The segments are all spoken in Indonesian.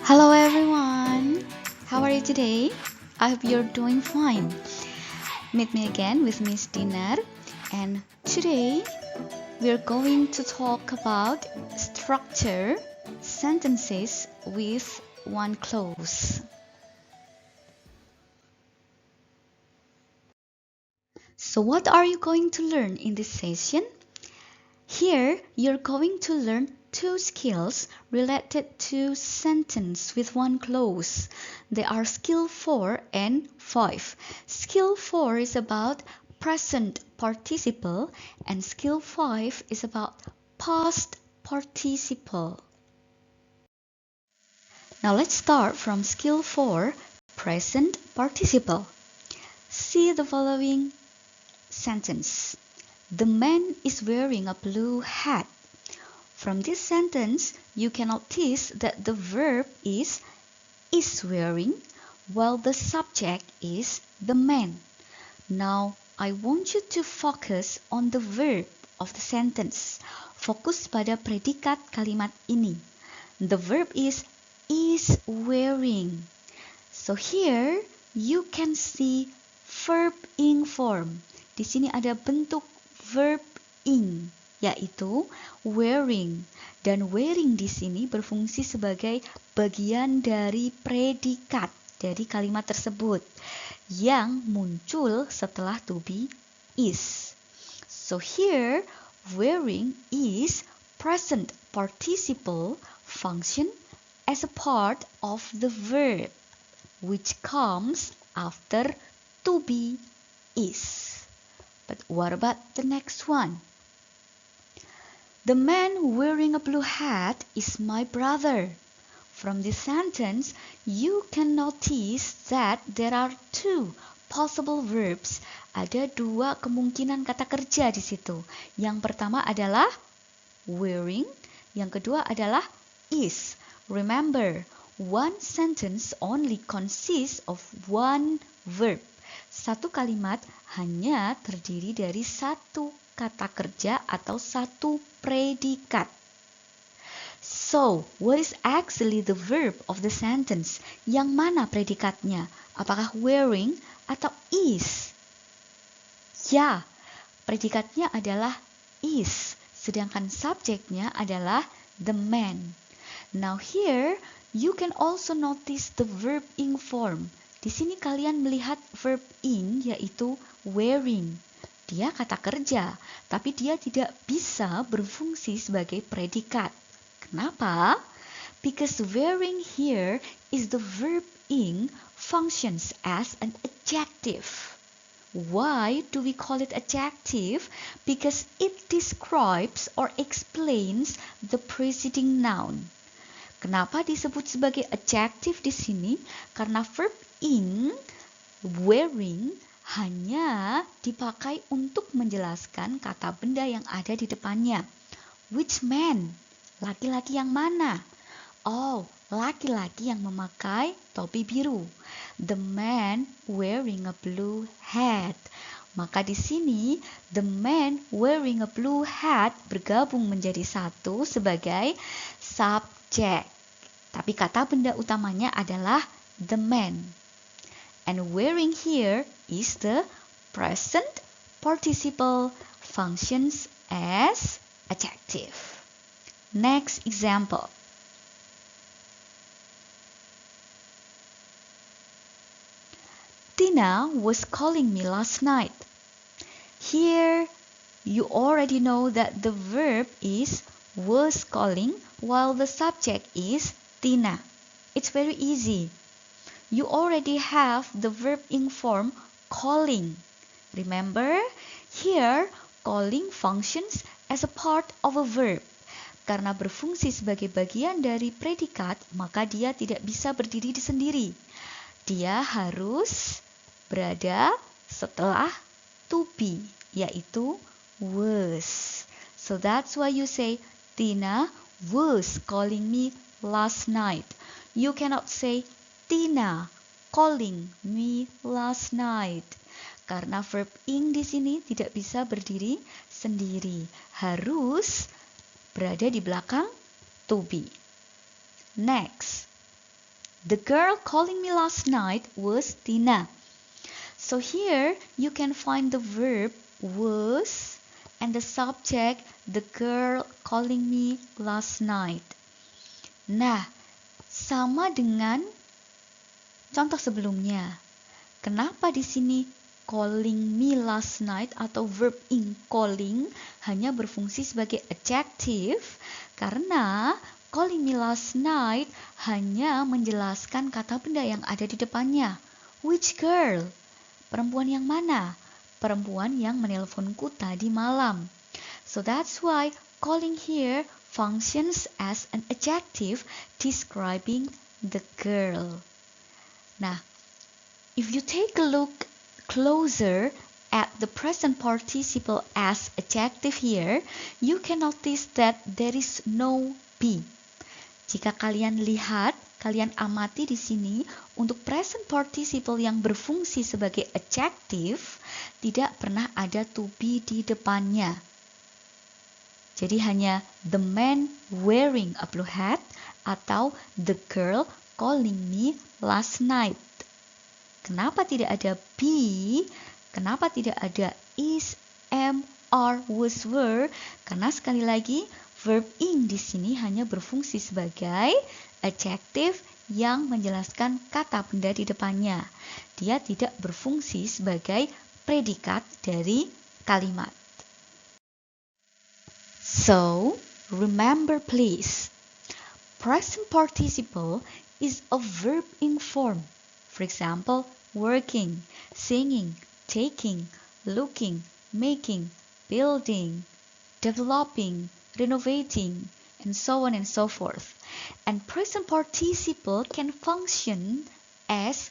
Hello everyone! How are you today? I hope you're doing fine. Meet me again with Miss Dinar, and today we're going to talk about structure sentences with one clause. So what are you going to learn in this session? Here, you're going to learn two skills related to sentence with one clause. They are skill 4 and 5. Skill 4 is about present participle and skill 5 is about past participle. Now let's start from skill 4, present participle. See the following sentence. The man is wearing a blue hat. From this sentence, you can notice that the verb is wearing, while the subject is the man. Now, I want you to focus on the verb of the sentence. Fokus pada predikat kalimat ini. The verb is wearing. So here, you can see verb ing form. Di sini ada bentuk verb ing, yaitu wearing. Dan wearing di sini berfungsi sebagai bagian dari predikat dari kalimat tersebut yang muncul setelah to be is. So here, wearing is present participle function as a part of the verb which comes after to be is. But what about the next one? The man wearing a blue hat is my brother. From this sentence, you can notice that there are two possible verbs. Ada dua kemungkinan kata kerja di situ. Yang pertama adalah wearing, yang kedua adalah is. Remember, one sentence only consists of one verb. Satu kalimat hanya terdiri dari satu kata kerja atau satu predikat. So, what is actually the verb of the sentence? Yang mana predikatnya? Apakah wearing atau is? Ya, predikatnya adalah is, sedangkan subjeknya adalah the man. Now here, you can also notice the verb ing form. Di sini kalian melihat verb ing yaitu wearing. Dia kata kerja, tapi dia tidak bisa berfungsi sebagai predikat. Kenapa? Because wearing here is the verb ing functions as an adjective. Why do we call it adjective? Because it describes or explains the preceding noun. Kenapa disebut sebagai adjective di sini? Karena verb ing, wearing, hanya dipakai untuk menjelaskan kata benda yang ada di depannya. Which man? Laki-laki yang mana? Oh, laki-laki yang memakai topi biru. The man wearing a blue hat. Maka di sini, the man wearing a blue hat bergabung menjadi satu sebagai subjek. Tapi kata benda utamanya adalah the man. And wearing here is the present participle functions as adjective. Next example. Tina was calling me last night. Here, you already know that the verb is was calling while the subject is Tina. It's very easy. You already have the verb ing form calling. Remember, here calling functions as a part of a verb. Karena berfungsi sebagai bagian dari predikat, maka dia tidak bisa berdiri sendiri. Dia harus berada setelah to be, yaitu was. So that's why you say, Tina was calling me last night. You cannot say, Tina calling me last night. Karena verb ing di sini tidak bisa berdiri sendiri. Harus berada di belakang to be. Next. The girl calling me last night was Tina. So here you can find the verb was and the subject the girl calling me last night. Nah, sama dengan contoh sebelumnya. Kenapa di sini calling me last night atau verb in calling hanya berfungsi sebagai adjective? Karena calling me last night hanya menjelaskan kata benda yang ada di depannya. Which girl? Perempuan yang mana? Perempuan yang menelponku tadi malam. So that's why calling here functions as an adjective describing the girl. Nah, if you take a look closer at the present participle as adjective here, you can notice that there is no be. Jika kalian lihat, kalian amati di sini, untuk present participle yang berfungsi sebagai adjective, tidak pernah ada to be di depannya. Jadi hanya the man wearing a blue hat atau the girl calling me last night. Kenapa tidak ada be? Kenapa tidak ada is, am, are, was, were? Karena sekali lagi verb in di sini hanya berfungsi sebagai adjective yang menjelaskan kata benda di depannya. Dia tidak berfungsi sebagai predikat dari kalimat. So, remember please, present participle is a verb in form. For example, working, singing, taking, looking, making, building, developing, renovating, and so on and so forth. And present participle can function as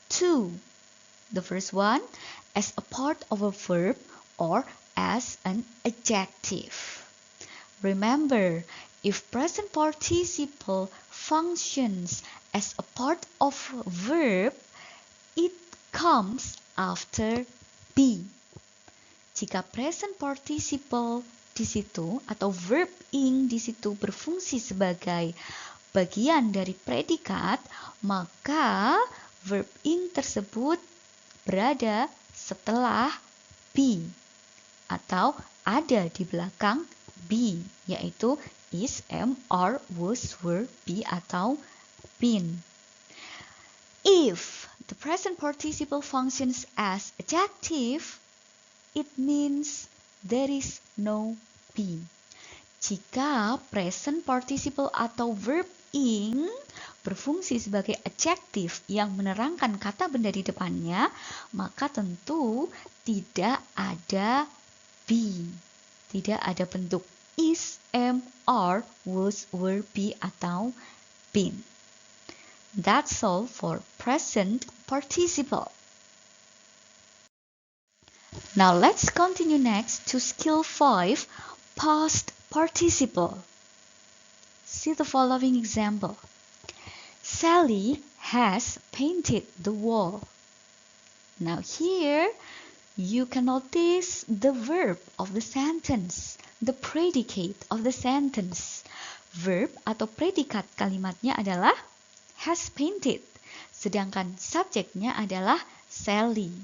two. The first one as a part of a verb or as an adjective. Remember, if present participle functions as a part of a verb, it comes after be. Jika present participle di situ atau verb in di situ berfungsi sebagai bagian dari predikat, maka verb in tersebut berada setelah be atau ada di belakang be, yaitu is, am, are, was, were, be, atau been. If the present participle functions as adjective, it means there is no be. Jika present participle atau verb in berfungsi sebagai adjektif yang menerangkan kata benda di depannya, maka tentu tidak ada be. Tidak ada bentuk is, am, are, was, were, be, atau been. That's all for present participle. Now let's continue next to skill 5, past participle. See the following example. Sally has painted the wall. Now here, you can notice the verb of the sentence, the predicate of the sentence. Verb atau predikat kalimatnya adalah has painted, sedangkan subjeknya adalah Sally.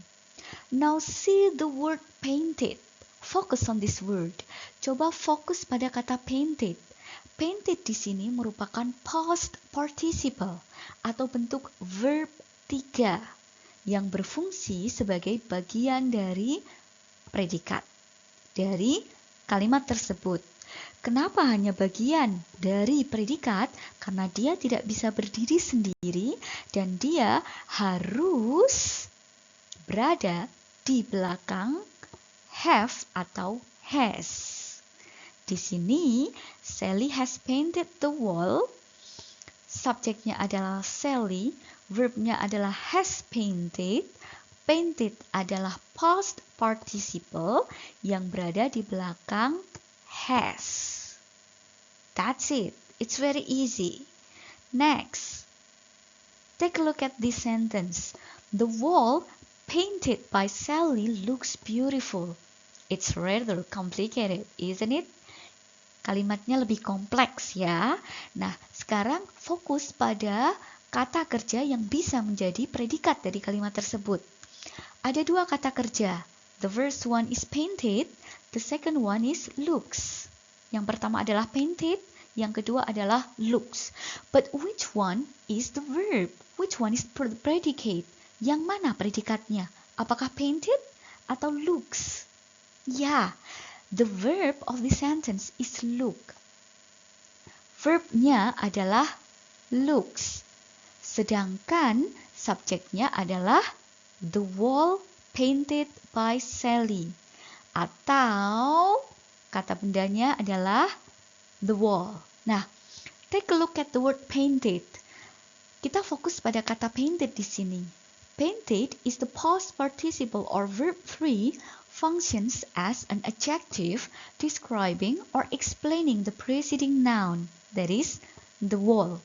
Now see the word painted. Focus on this word. Coba fokus pada kata painted. Painted di sini merupakan past participle atau bentuk verb 3. yang berfungsi sebagai bagian dari predikat dari kalimat tersebut. Kenapa hanya bagian dari predikat? Karena dia tidak bisa berdiri sendiri dan dia harus berada di belakang have atau has. Di sini Sally has painted the wall. Subjeknya adalah Sally, verbnya adalah has painted. Painted adalah past participle yang berada di belakang has. That's it. It's very easy. Next, take a look at this sentence. The wall painted by Sally looks beautiful. It's rather complicated, isn't it? Kalimatnya lebih kompleks ya. Nah, sekarang fokus pada kata kerja yang bisa menjadi predikat dari kalimat tersebut. Ada dua kata kerja. The first one is painted, the second one is looks. Yang pertama adalah painted, yang kedua adalah looks. But which one is the verb? Which one is the predicate? Yang mana predikatnya? Apakah painted atau looks? Ya, the verb of the sentence is look. Verbnya adalah looks. Sedangkan subjeknya adalah the wall painted by Sally. Atau kata bendanya adalah the wall. Nah, take a look at the word painted. Kita fokus pada kata painted di sini. Painted is the past participle or verb 3 functions as an adjective describing or explaining the preceding noun, that is, the wall.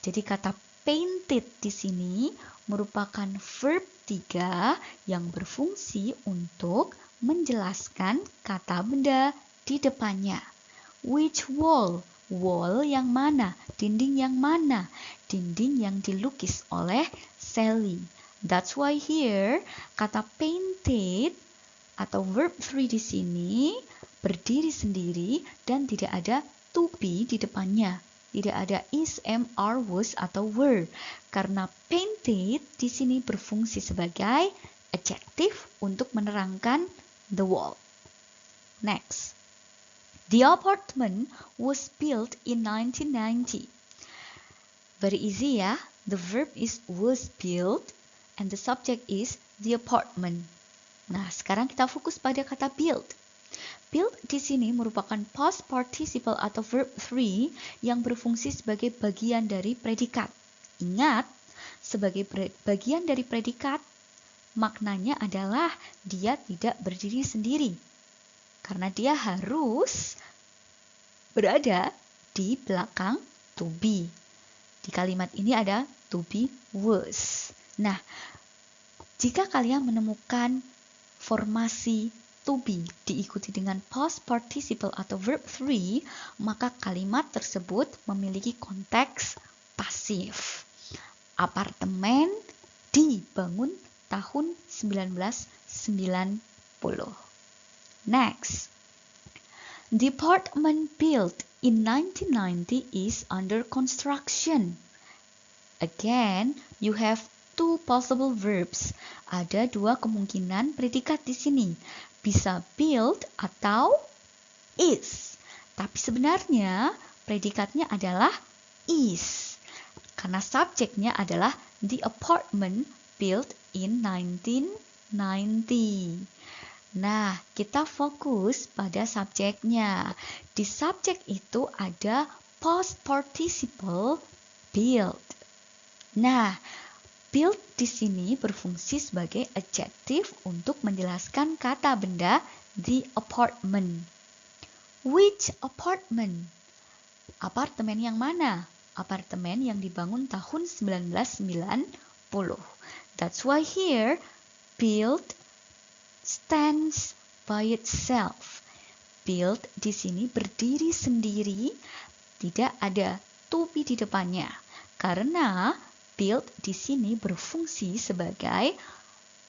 Jadi kata painted di sini merupakan verb 3 yang berfungsi untuk menjelaskan kata benda di depannya. Which wall? Wall yang mana? Dinding yang mana? Dinding yang dilukis oleh Sally. That's why here kata painted atau verb 3 di sini berdiri sendiri dan tidak ada to be di depannya. Tidak ada is, am, are, was, atau were. Karena painted di sini berfungsi sebagai adjective untuk menerangkan the wall. Next. The apartment was built in 1990. Very easy ya. The verb is was built and the subject is the apartment. Nah, sekarang kita fokus pada kata build. Build di sini merupakan past participle atau verb 3 yang berfungsi sebagai bagian dari predikat. Ingat, sebagai bagian dari predikat, maknanya adalah dia tidak berdiri sendiri. Karena dia harus berada di belakang to be. Di kalimat ini ada to be was. Nah, jika kalian menemukan formasi to be diikuti dengan past participle atau verb 3, maka kalimat tersebut memiliki konteks pasif. Apartemen dibangun tahun 1990. Next. The apartment built in 1990 is under construction. Again, you have two possible verbs. Ada dua kemungkinan predikat di sini. Bisa build atau is. Tapi sebenarnya predikatnya adalah is. Karena subjeknya adalah the apartment built in 1990. Nah, kita fokus pada subjeknya. Di subjek itu ada past participle built. Nah, build di sini berfungsi sebagai adjective untuk menjelaskan kata benda the apartment. Which apartment? Apartemen yang mana? Apartemen yang dibangun tahun 1990. That's why here build stands by itself. Build di sini berdiri sendiri, tidak ada to be di depannya. Karena build di sini berfungsi sebagai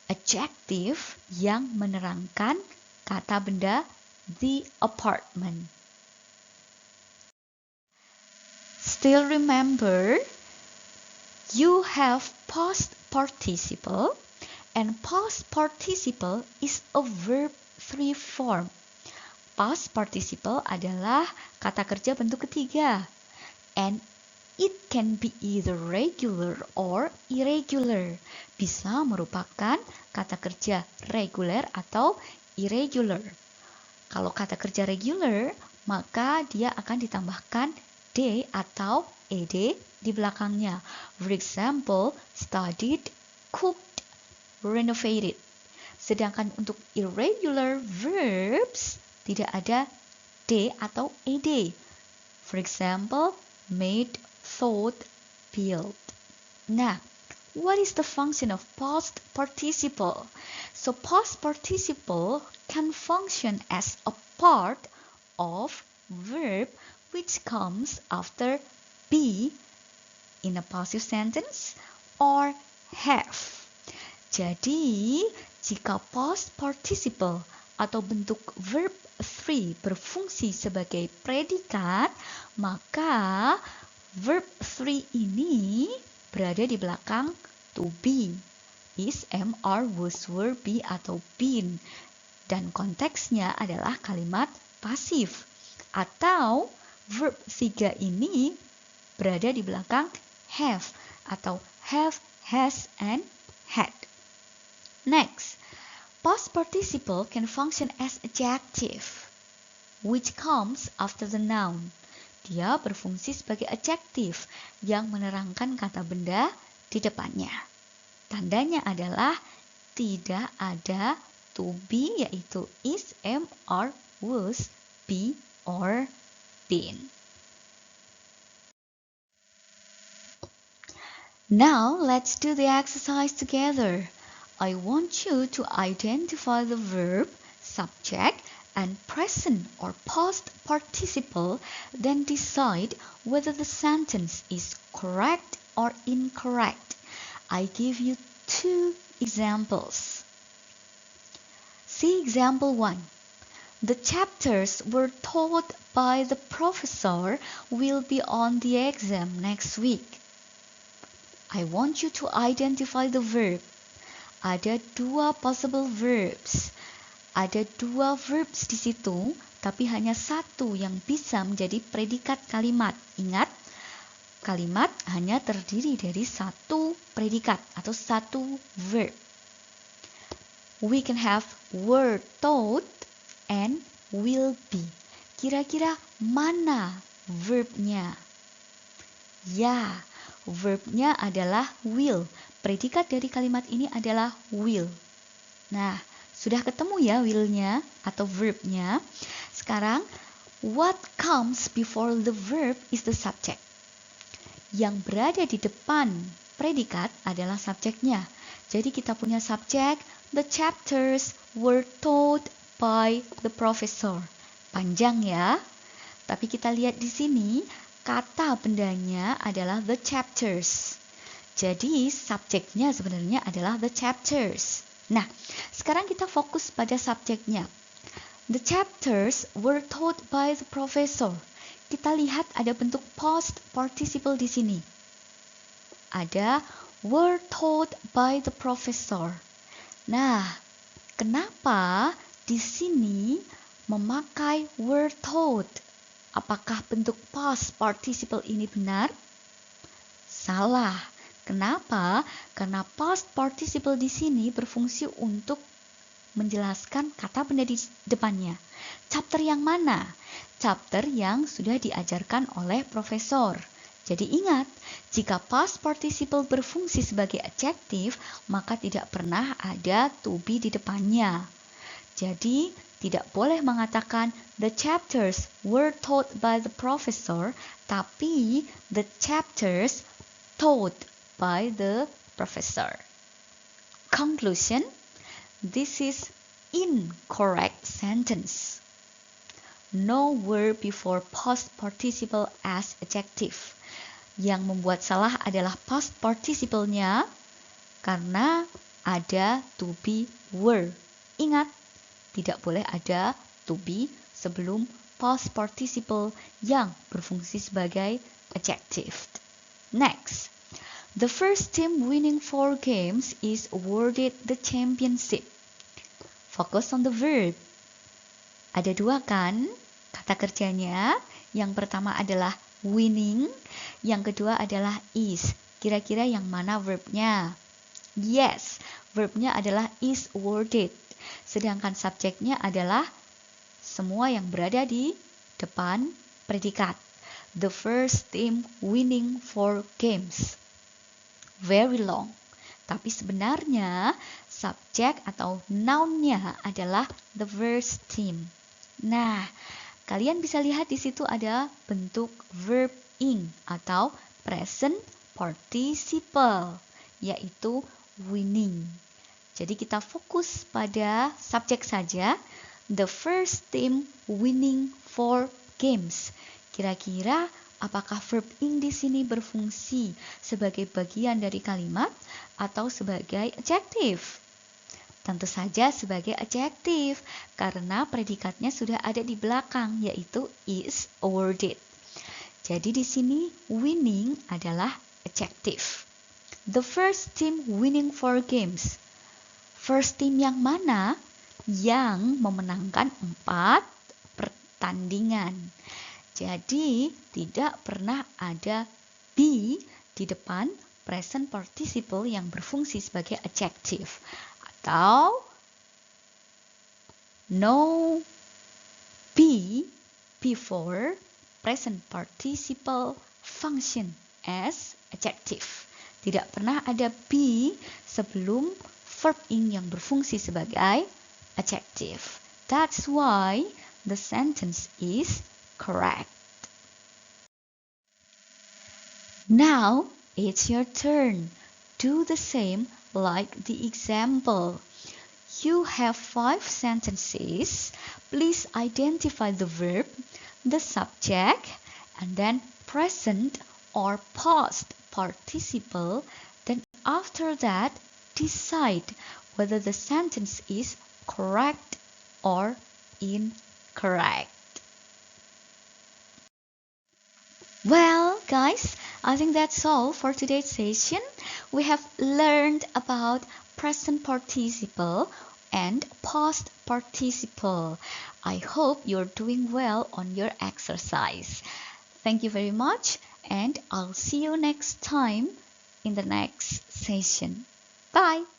adjective yang menerangkan kata benda the apartment. Still remember, you have past participle and past participle is a verb 3 form. Past participle adalah kata kerja bentuk ketiga. And it can be either regular or irregular. Bisa merupakan kata kerja regular atau irregular. Kalau kata kerja regular, maka dia akan ditambahkan d atau ed di belakangnya. For example, studied, cooked, renovated. Sedangkan untuk irregular verbs tidak ada d atau ed. For example, made, thought, built. Nah, what is the function of past participle? So past participle can function as a part of verb which comes after be in a passive sentence or have. Jadi, jika past participle atau bentuk verb 3 berfungsi sebagai predikat, maka verb 3 ini berada di belakang to be. Is, am, are, was, were, be, atau been. Dan konteksnya adalah kalimat pasif. Atau verb 3 ini berada di belakang have atau have, has, and had. Next, past participle can function as adjective, which comes after the noun. Dia berfungsi sebagai adjektif yang menerangkan kata benda di depannya. Tandanya adalah tidak ada to be, yaitu is, am, are, was, be, or been. Now let's do the exercise together. I want you to identify the verb, subject, and present or past participle, then decide whether the sentence is correct or incorrect. I give you 2 examples. See example 1. The chapters were taught by the professor will be on the exam next week. I want you to identify the verb. Ada 2 possible verbs. Ada 2 verbs di situ, tapi hanya 1 yang bisa menjadi predikat kalimat. Ingat, kalimat hanya terdiri dari 1 predikat atau 1 verb. We can have were taught and will be. Kira-kira mana verbnya? Ya, verbnya adalah will. Predikat dari kalimat ini adalah will. Nah, sudah ketemu ya will-nya atau verbnya. Sekarang, what comes before the verb is the subject. Yang berada di depan predikat adalah subjeknya. Jadi kita punya subjek, the chapters were taught by the professor. Panjang ya. Tapi kita lihat di sini, kata bendanya adalah the chapters. Jadi subjeknya sebenarnya adalah the chapters. Nah, sekarang kita fokus pada subjeknya. The chapters were taught by the professor. Kita lihat ada bentuk past participle di sini. Ada were taught by the professor. Nah, kenapa di sini memakai were taught? Apakah bentuk past participle ini benar? Salah. Kenapa? Karena past participle di sini berfungsi untuk menjelaskan kata benda di depannya. Chapter yang mana? Chapter yang sudah diajarkan oleh profesor. Jadi ingat, jika past participle berfungsi sebagai adjektif, maka tidak pernah ada to be di depannya. Jadi, tidak boleh mengatakan the chapters were taught by the professor, tapi the chapters taught by the professor. Conclusion, this is incorrect sentence. No verb before past participle as adjective. Yang membuat salah adalah past participle-nya karena ada to be were. Ingat, tidak boleh ada to be sebelum past participle yang berfungsi sebagai adjective. Next, the first team winning 4 games is awarded the championship. Focus on the verb. Ada 2 kan kata kerjanya. Yang pertama adalah winning, yang kedua adalah is. Kira-kira yang mana verbnya? Yes, verbnya adalah is awarded. Sedangkan subjeknya adalah semua yang berada di depan predikat. The first team winning 4 games. Very long. Tapi sebenarnya subjek atau noun-nya adalah the first team. Nah, kalian bisa lihat di situ ada bentuk verb ing atau present participle, yaitu winning. Jadi kita fokus pada subjek saja. The first team winning 4 games. Kira-kira apakah verb ing di sini berfungsi sebagai bagian dari kalimat atau sebagai adjektif? Tentu saja sebagai adjektif, karena predikatnya sudah ada di belakang, yaitu is or did. Jadi di sini winning adalah adjektif. The first team winning 4 games. First team yang mana? Yang memenangkan 4 pertandingan. Jadi tidak pernah ada be di depan present participle yang berfungsi sebagai adjektif. Atau no be before present participle function as adjective. Tidak pernah ada be sebelum verb ing yang berfungsi sebagai adjective. That's why the sentence is correct. Now it's your turn. Do the same like the example. You have 5 sentences. Please identify the verb, the subject, and then present or past participle. Then after that, decide whether the sentence is correct or incorrect. Well, guys, I think that's all for today's session. We have learned about present participle and past participle. I hope you're doing well on your exercise. Thank you very much, and I'll see you next time in the next session. Bye!